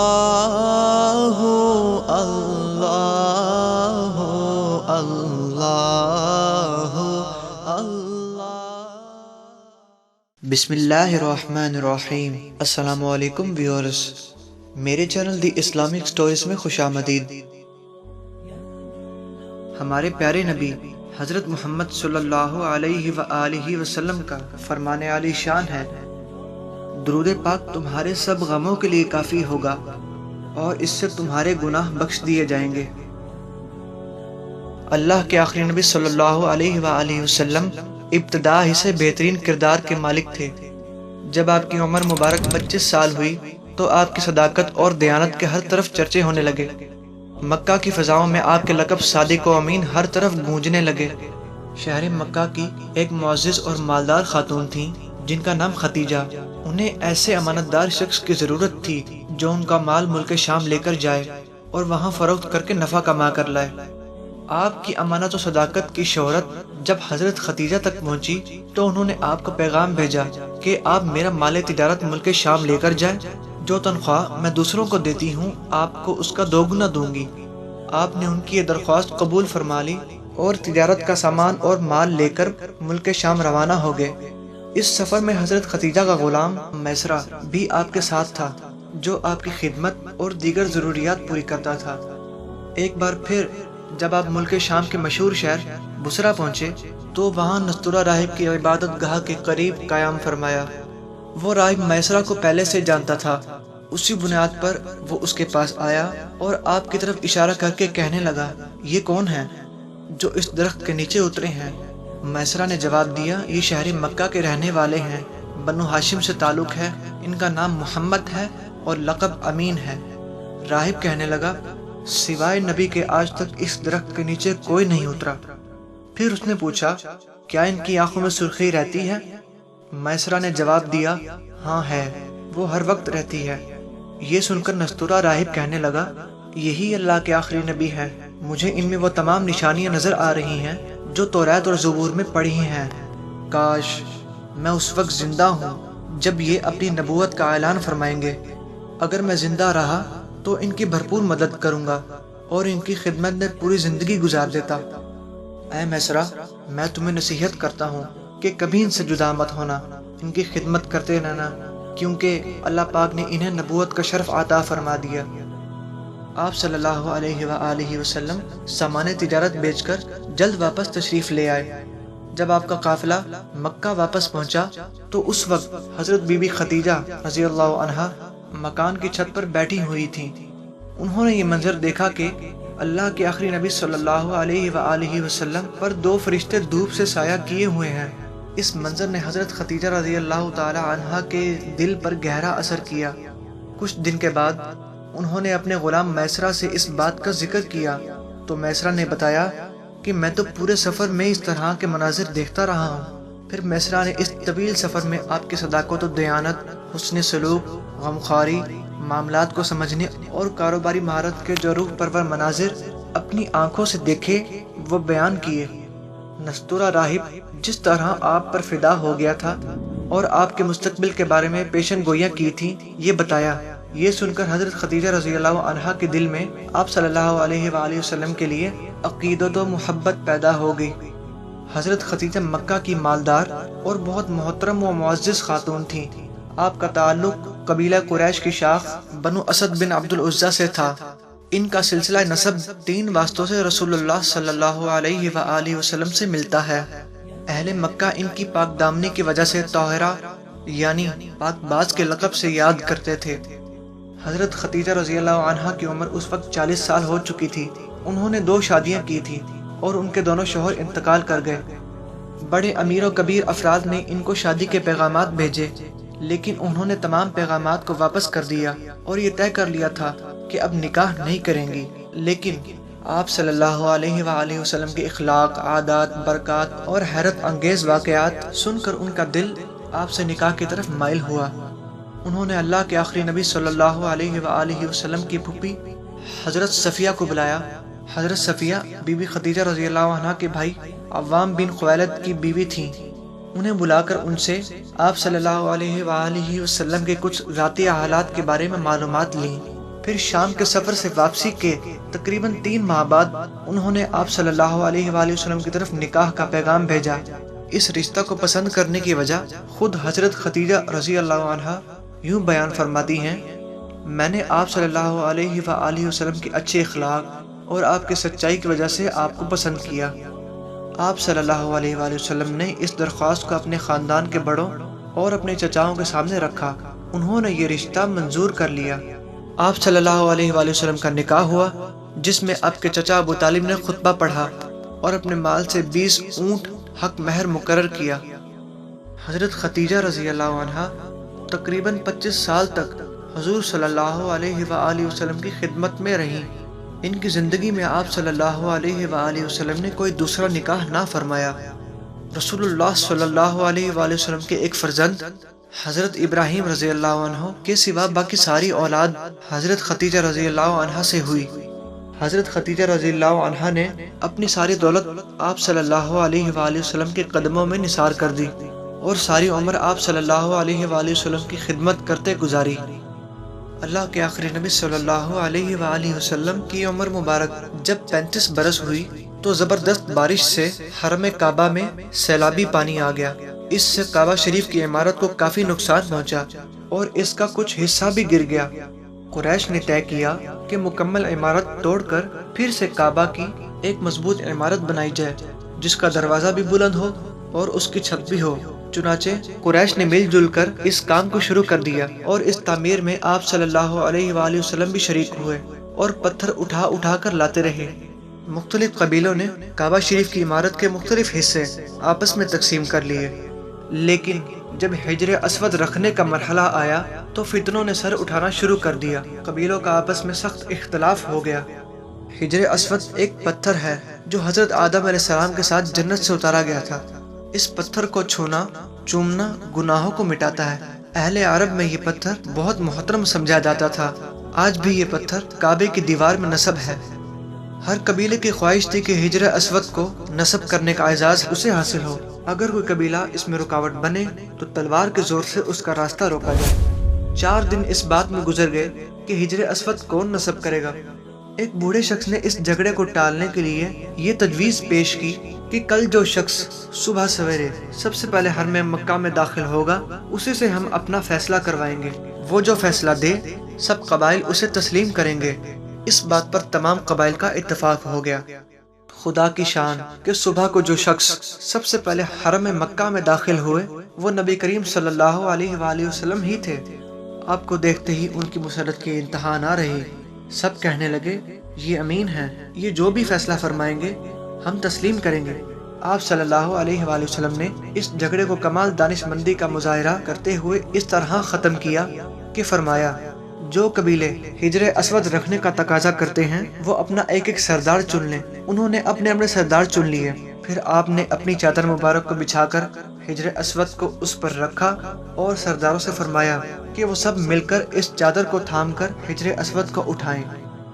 اللہ اللہ اللہ اللہ۔ بسم اللہ الرحمن الرحیم۔ السلام علیکم ویورز، میرے چینل دی اسلامک سٹوریز میں خوش آمدید۔ ہمارے پیارے نبی حضرت محمد صلی اللہ علیہ وآلہ وسلم کا فرمان عالی شان ہے، درود پاک تمہارے سب غموں کے لیے کافی ہوگا اور اس سے تمہارے گناہ بخش دیے جائیں گے۔ اللہ کے آخری نبی صلی اللہ علیہ وآلہ وسلم ابتدا ہی سے بہترین کردار کے مالک تھے۔ جب آپ کی عمر مبارک 25 سال ہوئی تو آپ کی صداقت اور دیانت کے ہر طرف چرچے ہونے لگے۔ مکہ کی فضاؤں میں آپ کے لقب صادق و امین ہر طرف گونجنے لگے۔ شہر مکہ کی ایک معزز اور مالدار خاتون تھیں جن کا نام ختیجہ۔ انہیں ایسے امانت دار شخص کی ضرورت تھی جو ان کا مال ملک شام لے کر جائے اور وہاں فروخت کر کے نفع کما کر لائے۔ آپ کی امانت و صداقت کی شہرت جب حضرت ختیجہ تک پہنچی تو انہوں نے آپ کو پیغام بھیجا کہ آپ میرا مال تجارت ملک شام لے کر جائیں، جو تنخواہ میں دوسروں کو دیتی ہوں آپ کو اس کا دوگنا دوں گی۔ آپ نے ان کی یہ درخواست قبول فرما لی اور تجارت کا سامان اور مال لے کر ملک شام روانہ ہو گئے۔ اس سفر میں حضرت ختیجہ کا غلام میسرہ بھی آپ کے ساتھ تھا، جو آپ کی خدمت اور دیگر ضروریات پوری کرتا تھا۔ ایک بار پھر جب آپ ملک شام کے مشہور شہر بصرہ پہنچے تو وہاں نستورہ راہب کی عبادت گاہ کے قریب قیام فرمایا۔ وہ راہب میسرہ کو پہلے سے جانتا تھا، اسی بنیاد پر وہ اس کے پاس آیا اور آپ کی طرف اشارہ کر کے کہنے لگا، یہ کون ہیں جو اس درخت کے نیچے اترے ہیں؟ میسرہ نے جواب دیا، یہ شہر مکہ کے رہنے والے ہیں، بنو ہاشم سے تعلق ہے، ان کا نام محمد ہے اور لقب امین ہے۔ راہب کہنے لگا، سوائے نبی کے آج تک اس درخت کے نیچے کوئی نہیں اترا۔ پھر اس نے پوچھا، کیا ان کی آنکھوں میں سرخی رہتی ہے؟ میسرہ نے جواب دیا، ہاں ہے، وہ ہر وقت رہتی ہے۔ یہ سن کر نستورہ راہب کہنے لگا، یہی اللہ کے آخری نبی ہیں، مجھے ان میں وہ تمام نشانیاں نظر آ رہی ہیں جو توریت اور زبور میں پڑھی ہیں۔ کاش میں اس وقت زندہ ہوں جب یہ اپنی نبوت کا اعلان فرمائیں گے۔ اگر میں زندہ رہا تو ان کی بھرپور مدد کروں گا اور ان کی خدمت میں پوری زندگی گزار دیتا۔ اے میسرہ، میں تمہیں نصیحت کرتا ہوں کہ کبھی ان سے جدا مت ہونا، ان کی خدمت کرتے رہنا، کیونکہ اللہ پاک نے انہیں نبوت کا شرف عطا فرما دیا۔ آپ صلی اللہ علیہ وآلہ وسلم سامان تجارت بیچ کر جلد واپس تشریف لے آئے۔ جب آپ کا قافلہ مکہ واپس پہنچا تو اس وقت حضرت بی بی ختیجہ رضی اللہ عنہا مکان کی چھت پر بیٹھی ہوئی تھیں۔ انہوں نے یہ منظر دیکھا کہ اللہ کے آخری نبی صلی اللہ علیہ وآلہ وسلم پر دو فرشتے دھوپ سے سایہ کیے ہوئے ہیں۔ اس منظر نے حضرت ختیجہ رضی اللہ تعالی عنہا کے دل پر گہرا اثر کیا۔ کچھ دن کے بعد انہوں نے اپنے غلام میسرہ سے اس بات کا ذکر کیا تو میسرہ نے بتایا کہ میں تو پورے سفر میں اس طرح کے مناظر دیکھتا رہا ہوں۔ پھر میسرہ نے اس طویل سفر میں آپ کی صداقت و دیانت، حسن سلوک، غمخواری، معاملات کو سمجھنے اور کاروباری مہارت کے جو روح پرور مناظر اپنی آنکھوں سے دیکھے وہ بیان کیے۔ نستورہ راہب جس طرح آپ پر فدا ہو گیا تھا اور آپ کے مستقبل کے بارے میں پیشن گوئیاں کی تھی یہ بتایا۔ یہ سن کر حضرت ختیجہ رضی اللہ عنہا کے دل میں آپ صلی اللہ علیہ وآلہ وسلم کے لیے عقیدت و محبت پیدا ہو گئی۔ حضرت ختیجہ مکہ کی مالدار اور بہت محترم و معزز خاتون تھیں۔ آپ کا تعلق قبیلہ قریش کی شاخ بنو اسد بن عبد العزیٰ سے تھا۔ ان کا سلسلہ نسب 3 واسطوں سے رسول اللہ صلی اللہ علیہ وآلہ وسلم سے ملتا ہے۔ اہل مکہ ان کی پاک دامنی کی وجہ سے طاہرہ یعنی پاک باز کے لقب سے یاد کرتے تھے۔ حضرت ختیجہ رضی اللہ عنہا کی عمر اس وقت 40 سال ہو چکی تھی۔ انہوں نے 2 شادیاں کی تھی اور ان کے دونوں شوہر انتقال کر گئے۔ بڑے امیر و کبیر افراد نے ان کو شادی کے پیغامات بھیجے، لیکن انہوں نے تمام پیغامات کو واپس کر دیا اور یہ طے کر لیا تھا کہ اب نکاح نہیں کریں گی۔ لیکن آپ صلی اللہ علیہ وآلہ وسلم کے اخلاق، عادات، برکات اور حیرت انگیز واقعات سن کر ان کا دل آپ سے نکاح کی طرف مائل ہوا۔ انہوں نے اللہ کے آخری نبی صلی اللہ علیہ وآلہ وسلم کی پھوپھی حضرت صفیہ کو بلایا۔ حضرت صفیہ بی بی ختیجہ رضی اللہ عنہا کے بھائی عوام بن خویلد کی بیوی تھیں۔ انہیں بلا کر ان سے آپ صلی اللہ علیہ وآلہ وسلم کے کچھ ذاتی حالات کے بارے میں معلومات لیں۔ پھر شام کے سفر سے واپسی کے تقریباً 3 ماہ بعد انہوں نے آپ صلی اللہ علیہ وآلہ وسلم کی طرف نکاح کا پیغام بھیجا۔ اس رشتہ کو پسند کرنے کی وجہ خود حضرت خدیجہ رضی اللہ عنہا یوں بیان فرماتی ہیں: میں نے آپ صلی اللہ علیہ وآلہ وسلم کے اچھے اخلاق اور آپ کی سچائی کی وجہ سے آپ کو پسند کیا۔ آپ صلی اللہ علیہ وآلہ وسلم نے اس درخواست کو اپنے خاندان کے بڑوں اور اپنے چچاؤں کے سامنے رکھا۔ انہوں نے یہ رشتہ منظور کر لیا۔ آپ صلی اللہ علیہ وآلہ وسلم کا نکاح ہوا، جس میں آپ کے چچا ابو طالب نے خطبہ پڑھا اور اپنے مال سے 20 اونٹ حق مہر مقرر کیا۔ حضرت خدیجہ رضی اللہ عنہا تقریباً 25 سال تک حضور صلی اللہ علیہ وآلہ وسلم کی خدمت میں رہیں۔ ان کی زندگی میں آپ صلی اللہ علیہ وآلہ وسلم نے کوئی دوسرا نکاح نہ فرمایا۔ رسول اللہ صلی اللہ علیہ وآلہ وسلم کے ایک فرزند حضرت ابراہیم رضی اللہ عنہ کے سوا باقی ساری اولاد حضرت خدیجہ رضی اللہ عنہا سے ہوئی۔ حضرت خدیجہ رضی اللہ عنہا نے اپنی ساری دولت آپ صلی اللہ علیہ وآلہ وسلم کے قدموں میں نثار کر دی اور ساری عمر آپ صلی اللہ علیہ وآلہ وسلم کی خدمت کرتے گزاری۔ اللہ کے آخری نبی صلی اللہ علیہ وآلہ وسلم کی عمر مبارک جب 35 برس ہوئی تو زبردست بارش سے حرم کعبہ میں سیلابی پانی آ گیا۔ اس سے کعبہ شریف کی عمارت کو کافی نقصان پہنچا اور اس کا کچھ حصہ بھی گر گیا۔ قریش نے طے کیا کہ مکمل عمارت توڑ کر پھر سے کعبہ کی ایک مضبوط عمارت بنائی جائے، جس کا دروازہ بھی بلند ہو اور اس کی چھت بھی ہو۔ چنانچہ قریش نے مل جل کر اس کام کو شروع کر دیا اور اس تعمیر میں آپ صلی اللہ علیہ وآلہ وسلم بھی شریک ہوئے اور پتھر اٹھا اٹھا کر لاتے رہے۔ مختلف قبیلوں نے کعبہ شریف کی عمارت کے مختلف حصے آپس میں تقسیم کر لیے، لیکن جب حجر اسود رکھنے کا مرحلہ آیا تو فتنوں نے سر اٹھانا شروع کر دیا۔ قبیلوں کا آپس میں سخت اختلاف ہو گیا۔ حجر اسود ایک پتھر ہے جو حضرت آدم علیہ السلام کے ساتھ جنت سے اتارا گیا تھا۔ اس پتھر کو چھونا چومنا گناہوں کو مٹاتا ہے۔ اہل عرب میں یہ پتھر بہت محترم سمجھا جاتا تھا۔ آج بھی یہ پتھر کعبے کی دیوار میں نصب ہے۔ ہر قبیلے کی خواہش تھی کہ حجر اسود کو نصب کرنے کا اعزاز اسے حاصل ہو۔ اگر کوئی قبیلہ اس میں رکاوٹ بنے تو تلوار کے زور سے اس کا راستہ روکا جائے۔ 4 دن اس بات میں گزر گئے کہ حجر اسود کون نصب کرے گا۔ ایک بوڑھے شخص نے اس جھگڑے کو ٹالنے کے لیے یہ تجویز پیش کی کہ کل جو شخص صبح سویرے سب سے پہلے حرم مکہ میں داخل ہوگا اسی سے ہم اپنا فیصلہ کروائیں گے۔ وہ جو فیصلہ دے سب قبائل اسے تسلیم کریں گے۔ اس بات پر تمام قبائل کا اتفاق ہو گیا۔ خدا کی شان کہ صبح کو جو شخص سب سے پہلے حرم مکہ میں داخل ہوئے وہ نبی کریم صلی اللہ علیہ وآلہ وسلم ہی تھے۔ آپ کو دیکھتے ہی ان کی مسرت کی انتہا نہ رہی۔ سب کہنے لگے یہ امین ہے، یہ جو بھی فیصلہ فرمائیں گے ہم تسلیم کریں گے۔ آپ صلی اللہ علیہ وآلہ وسلم نے اس جھگڑے کو کمال دانش مندی کا مظاہرہ کرتے ہوئے اس طرح ختم کیا کہ فرمایا: جو قبیلے حجر اسود رکھنے کا تقاضا کرتے ہیں وہ اپنا ایک ایک سردار چن لیں۔ انہوں نے اپنے اپنے سردار چن لیے۔ پھر آپ نے اپنی چادر مبارک کو بچھا کر حجر اسود کو اس پر رکھا اور سرداروں سے فرمایا کہ وہ سب مل کر اس چادر کو تھام کر حجر اسود کو اٹھائیں۔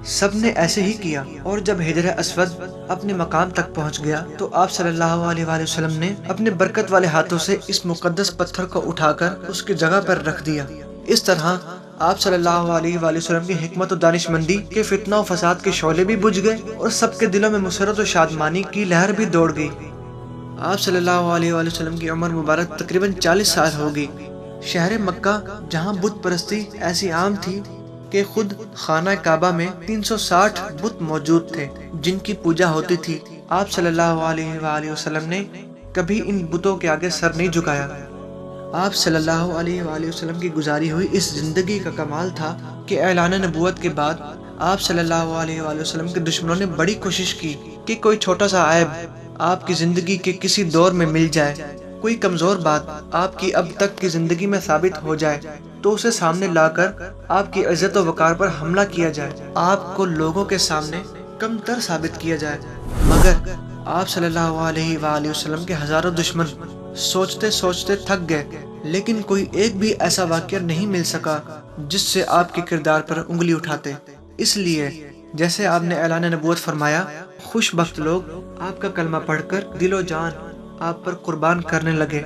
سب نے ایسے ہی کیا اور جب حجر اسود اپنے مقام تک پہنچ گیا تو آپ صلی اللہ علیہ وآلہ وسلم نے اپنے برکت والے ہاتھوں سے اس مقدس پتھر کو اٹھا کر اس کی جگہ پر رکھ دیا۔ اس طرح آپ صلی اللہ علیہ وآلہ وسلم کی حکمت و دانش مندی کے فتنہ و فساد کے شعلے بھی بجھ گئے اور سب کے دلوں میں مسرت و شادمانی کی لہر بھی دوڑ گئی۔ آپ صلی اللہ علیہ وآلہ وسلم کی عمر مبارک تقریباً 40 سال ہو گئی۔ شہر مکہ جہاں بت پرستی ایسی عام تھی کہ خود خانہ کعبہ میں 360 بت موجود تھے جن کی پوجا ہوتی تھی۔ آپ صلی اللہ علیہ وآلہ وسلم نے کبھی ان بتوں کے آگے سر نہیں جھکایا۔ آپ صلی اللہ علیہ وآلہ وسلم کی گزاری ہوئی اس زندگی کا کمال تھا کہ اعلان نبوت کے بعد آپ صلی اللہ علیہ وآلہ وسلم کے دشمنوں نے بڑی کوشش کی کہ کوئی چھوٹا سا عیب آپ کی زندگی کے کسی دور میں مل جائے، کوئی کمزور بات آپ کی اب تک کی زندگی میں ثابت ہو جائے تو اسے سامنے لا کر آپ کی عزت و وقار پر حملہ کیا جائے، آپ کو لوگوں کے سامنے کم تر ثابت کیا جائے۔ مگر آپ صلی اللہ علیہ وآلہ وسلم کے ہزاروں دشمن سوچتے سوچتے تھک گئے، لیکن کوئی ایک بھی ایسا واقعہ نہیں مل سکا جس سے آپ کے کردار پر انگلی اٹھاتے۔ اس لیے جیسے آپ نے اعلان نبوت فرمایا، خوش بخت لوگ آپ کا کلمہ پڑھ کر دل و جان آپ پر قربان کرنے لگے۔